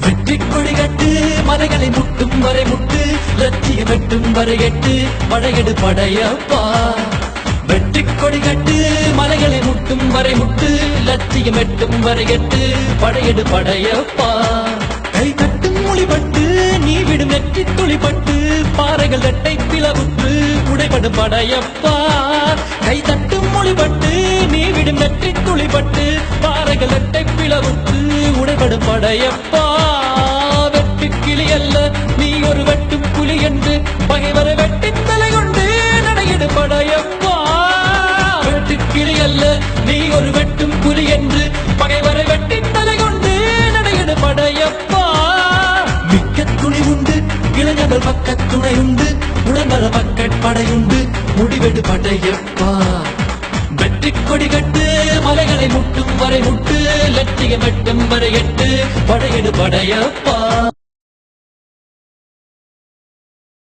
வெற்றி கொடி கட்டு மலைகளை முட்டும் வரை முட்டு லட்சியம் வெட்டும் வரை எட்டு படையெடு படையப்பா வெற்றி கொடி கட்டு மலைகளை முட்டும் வரை முட்டு லட்சியம் வெட்டும் வரை எட்டு படையெடு படையப்பா கை தட்டும் மொழிபட்டு நீ விடும் நெற்றி துளிப்பட்டு பாறைகள் ரெட்டை பிளவுற்று உடைபடும் படையப்பா கை தட்டும் மொழிபட்டு நீ விடும் நெற்றி துளிப்பட்டு பாறைகள் ரெட்டை பிளவுற்று உடைபடும் படையப்பா வெட்டு கிளி அல்ல நீ ஒரு வெட்டும் புலி என்று பகைவரை வெட்டி தலை கொண்டு நடையிடு படையப்பா வெட்டு கிளி அல்ல நீ ஒரு வெட்டும் புலி என்று பகைவரை வெட்டி தலை கொண்டு நடையிடு படையப்பா மிக்க துணி உண்டு இளைஞர்கள் பக்க துணை உண்டு உடம்பர மக்கள் படையுண்டு முடிவெடு படையப்பா வெற்றி கொடி கட்டு மலைகளை முட்டும் வரை முட்டு லட்சியம் வெட்டும் வரை எட்டு படையெடு படையப்பா